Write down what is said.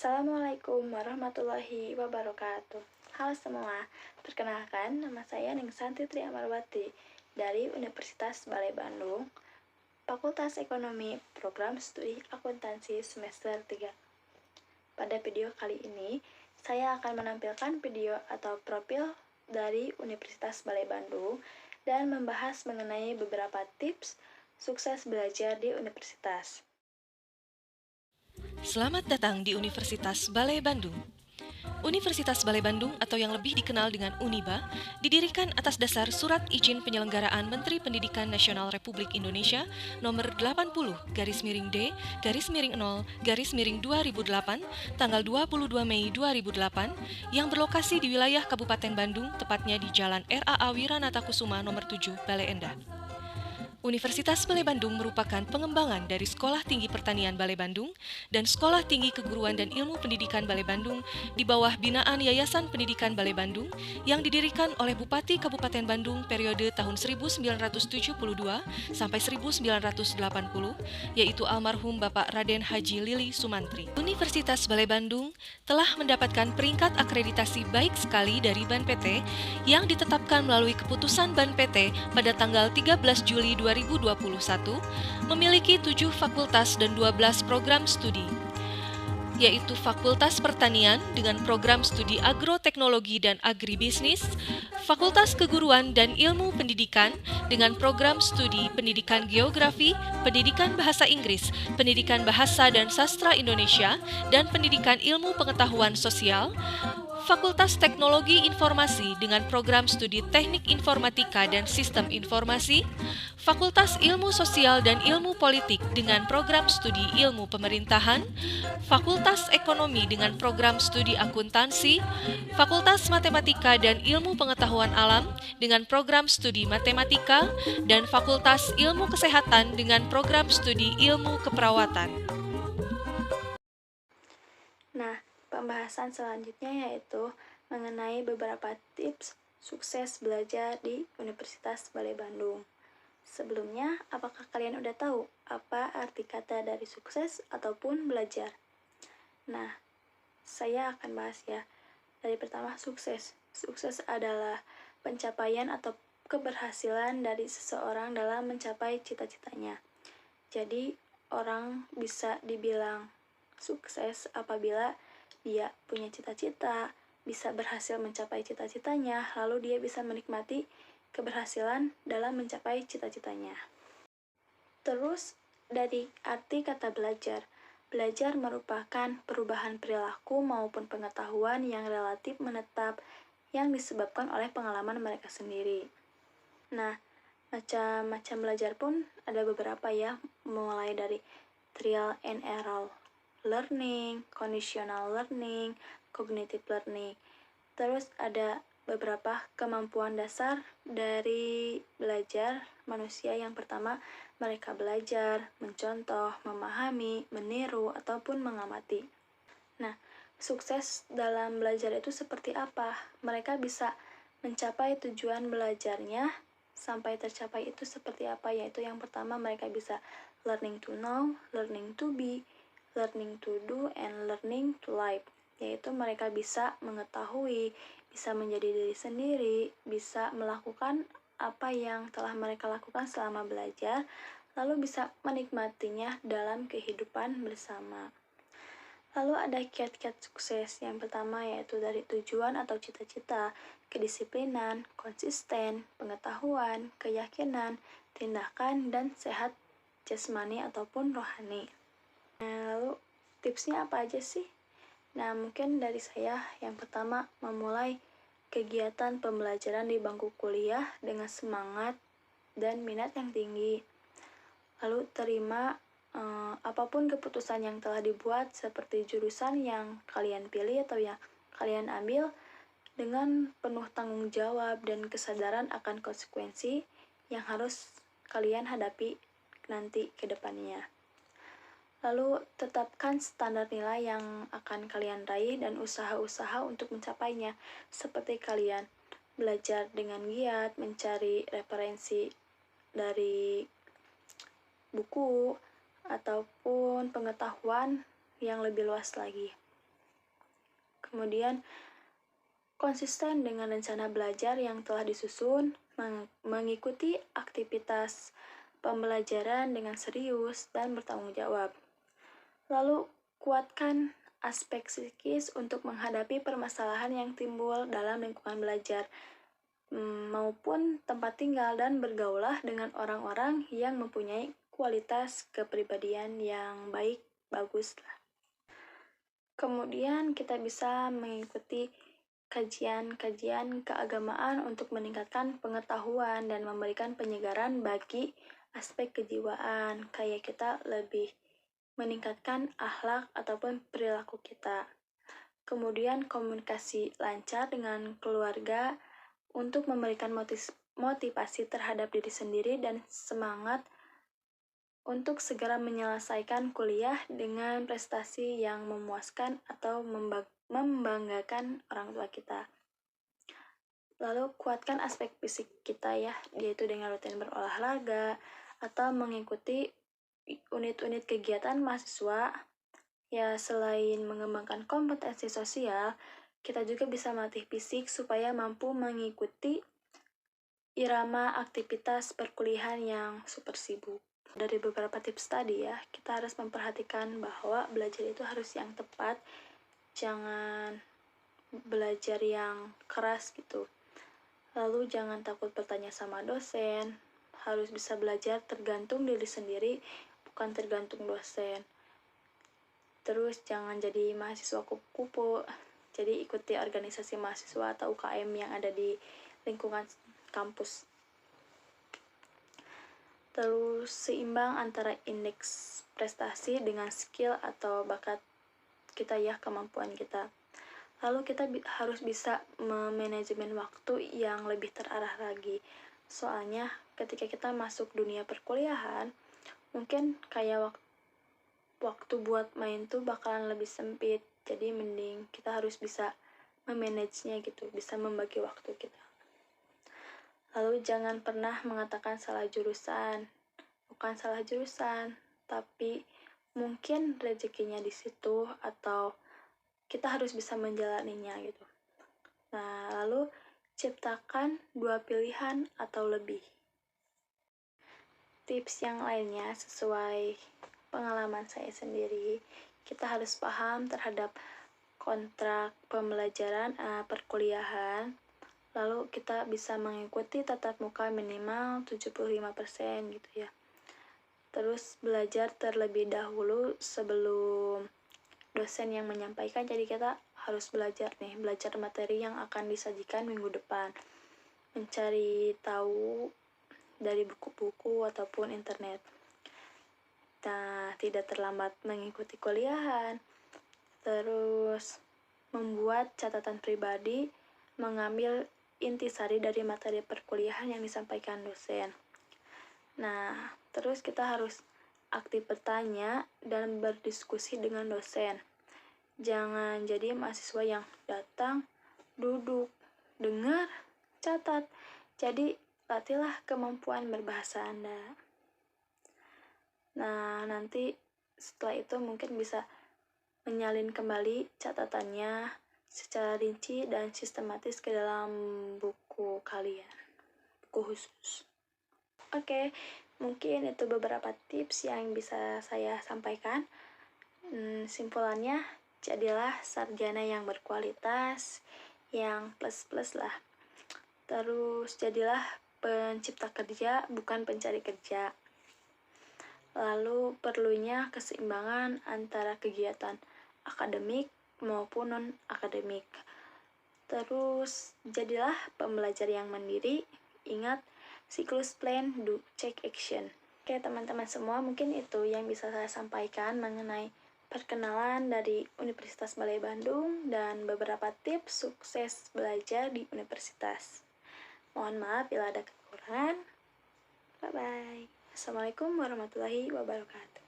Assalamualaikum warahmatullahi wabarakatuh. Halo semua, perkenalkan nama saya Ningsanti Tri Amarwati dari Universitas Balai Bandung, Fakultas Ekonomi, Program Studi Akuntansi semester 3. Pada video kali ini, saya akan menampilkan video atau profil dari Universitas Balai Bandung dan membahas mengenai beberapa tips sukses belajar di universitas. Selamat datang di Universitas Balai Bandung. Universitas Balai Bandung atau yang lebih dikenal dengan UNIBA didirikan atas dasar Surat Izin Penyelenggaraan Menteri Pendidikan Nasional Republik Indonesia nomor 80/0/0/2008 tanggal 22 Mei 2008 yang berlokasi di wilayah Kabupaten Bandung, tepatnya di Jalan RAA Wiranata Kusuma nomor 7 Bale Endah. Universitas Balai Bandung merupakan pengembangan dari Sekolah Tinggi Pertanian Balai Bandung dan Sekolah Tinggi Keguruan dan Ilmu Pendidikan Balai Bandung di bawah binaan Yayasan Pendidikan Balai Bandung yang didirikan oleh Bupati Kabupaten Bandung periode tahun 1972 sampai 1980, yaitu almarhum Bapak Raden Haji Lili Sumantri. Universitas Balai Bandung telah mendapatkan peringkat akreditasi baik sekali dari BAN PT yang ditetapkan melalui keputusan BAN PT pada tanggal 13 Juli 2021, memiliki 7 fakultas dan 12 program studi, yaitu Fakultas Pertanian dengan program studi Agroteknologi dan Agribisnis, Fakultas Keguruan dan Ilmu Pendidikan dengan program studi Pendidikan Geografi, Pendidikan Bahasa Inggris, Pendidikan Bahasa dan Sastra Indonesia, dan Pendidikan Ilmu Pengetahuan Sosial, Fakultas Teknologi Informasi dengan program studi Teknik Informatika dan Sistem Informasi, Fakultas Ilmu Sosial dan Ilmu Politik dengan program studi Ilmu Pemerintahan, Fakultas Ekonomi dengan program studi Akuntansi, Fakultas Matematika dan Ilmu Pengetahuan Alam dengan program studi Matematika, dan Fakultas Ilmu Kesehatan dengan program studi Ilmu Keperawatan. Nah, pembahasan selanjutnya yaitu mengenai beberapa tips sukses belajar di Universitas Balai Bandung. Sebelumnya, apakah kalian udah tahu apa arti kata dari sukses ataupun belajar? Nah, saya akan bahas ya. Dari pertama, sukses. Sukses adalah pencapaian atau keberhasilan dari seseorang dalam mencapai cita-citanya. Jadi, orang bisa dibilang sukses apabila dia punya cita-cita, bisa berhasil mencapai cita-citanya, lalu dia bisa menikmati keberhasilan dalam mencapai cita-citanya. Terus, dari arti kata belajar, belajar merupakan perubahan perilaku maupun pengetahuan yang relatif menetap yang disebabkan oleh pengalaman mereka sendiri. Nah, macam-macam belajar pun ada beberapa ya, mulai dari trial and error learning, conditional learning, cognitive learning. Terus ada beberapa kemampuan dasar dari belajar manusia. Yang pertama, mereka belajar, mencontoh, memahami, meniru, ataupun mengamati. Nah, sukses dalam belajar itu seperti apa? Mereka bisa mencapai tujuan belajarnya sampai tercapai itu seperti apa? Yaitu yang pertama, mereka bisa learning to know, learning to be, learning to do, and learning to live. Yaitu mereka bisa mengetahui, bisa menjadi diri sendiri, bisa melakukan apa yang telah mereka lakukan selama belajar, lalu bisa menikmatinya dalam kehidupan bersama. Lalu ada kiat-kiat sukses. Yang pertama yaitu dari tujuan atau cita-cita, kedisiplinan, konsisten, pengetahuan, keyakinan, tindakan, dan sehat jasmani ataupun rohani. Nah, lalu tipsnya apa aja sih? Nah, mungkin dari saya yang pertama, memulai kegiatan pembelajaran di bangku kuliah dengan semangat dan minat yang tinggi. Lalu terima apapun keputusan yang telah dibuat, seperti jurusan yang kalian pilih atau yang kalian ambil, dengan penuh tanggung jawab dan kesadaran akan konsekuensi yang harus kalian hadapi nanti ke depannya. Lalu tetapkan standar nilai yang akan kalian raih dan usaha-usaha untuk mencapainya, seperti kalian belajar dengan giat, mencari referensi dari buku ataupun pengetahuan yang lebih luas lagi. Kemudian, konsisten dengan rencana belajar yang telah disusun, mengikuti aktivitas pembelajaran dengan serius dan bertanggung jawab. Lalu, kuatkan aspek psikis untuk menghadapi permasalahan yang timbul dalam lingkungan belajar, maupun tempat tinggal, dan bergaulah dengan orang-orang yang mempunyai kualitas kepribadian yang bagus lah. Kemudian kita bisa mengikuti kajian-kajian keagamaan untuk meningkatkan pengetahuan dan memberikan penyegaran bagi aspek kejiwaan, kayak kita lebih meningkatkan akhlak ataupun perilaku kita. Kemudian komunikasi lancar dengan keluarga untuk memberikan motivasi terhadap diri sendiri dan semangat untuk segera menyelesaikan kuliah dengan prestasi yang memuaskan atau membanggakan orang tua kita. Lalu kuatkan aspek fisik kita ya, yaitu dengan rutin berolahraga atau mengikuti unit-unit kegiatan mahasiswa. Ya, selain mengembangkan kompetensi sosial, kita juga bisa melatih fisik supaya mampu mengikuti irama aktivitas perkuliahan yang super sibuk. Dari beberapa tips tadi ya, kita harus memperhatikan bahwa belajar itu harus yang tepat, jangan belajar yang keras gitu. Lalu jangan takut bertanya sama dosen, harus bisa belajar tergantung diri sendiri, bukan tergantung dosen. Terus jangan jadi mahasiswa kupu-kupu, jadi ikuti organisasi mahasiswa atau UKM yang ada di lingkungan kampus. Terus seimbang antara indeks prestasi dengan skill atau bakat kita ya, kemampuan kita. Lalu kita harus bisa memanajemen waktu yang lebih terarah lagi. Soalnya ketika kita masuk dunia perkuliahan, mungkin kayak waktu buat main tuh bakalan lebih sempit. Jadi mending kita harus bisa memanagenya gitu, bisa membagi waktu kita. Lalu jangan pernah mengatakan salah jurusan. Bukan salah jurusan, tapi mungkin rezekinya di situ atau kita harus bisa menjalaninya gitu. Nah, lalu ciptakan 2 pilihan atau lebih. Tips yang lainnya sesuai pengalaman saya sendiri, kita harus paham terhadap kontrak pembelajaran perkuliahan. Lalu kita bisa mengikuti tatap muka minimal 75% gitu ya. Terus belajar terlebih dahulu sebelum dosen yang menyampaikan, jadi kita harus belajar materi yang akan disajikan minggu depan. Mencari tahu dari buku-buku ataupun internet. Nah, tidak terlambat mengikuti kuliahan. Terus membuat catatan pribadi, mengambil intisari dari materi perkuliahan yang disampaikan dosen. Nah, terus kita harus aktif bertanya dan berdiskusi dengan dosen. Jangan jadi mahasiswa yang datang, duduk, dengar, catat. Jadi, latihlah kemampuan berbahasa Anda. Nah, nanti setelah itu mungkin bisa menyalin kembali catatannya secara rinci dan sistematis ke dalam buku kalian, buku khusus. Oke, mungkin itu beberapa tips yang bisa saya sampaikan. Simpulannya, jadilah sarjana yang berkualitas, yang plus-plus lah. Terus jadilah pencipta kerja, bukan pencari kerja. Lalu perlunya keseimbangan antara kegiatan akademik maupun non-akademik. Terus jadilah pembelajar yang mandiri. Ingat, siklus plan, do, check, action. Oke teman-teman semua, mungkin itu yang bisa saya sampaikan mengenai perkenalan dari Universitas Balai Bandung dan beberapa tips sukses belajar di universitas. Mohon maaf bila ada kekurangan. Bye-bye. Assalamualaikum warahmatullahi wabarakatuh.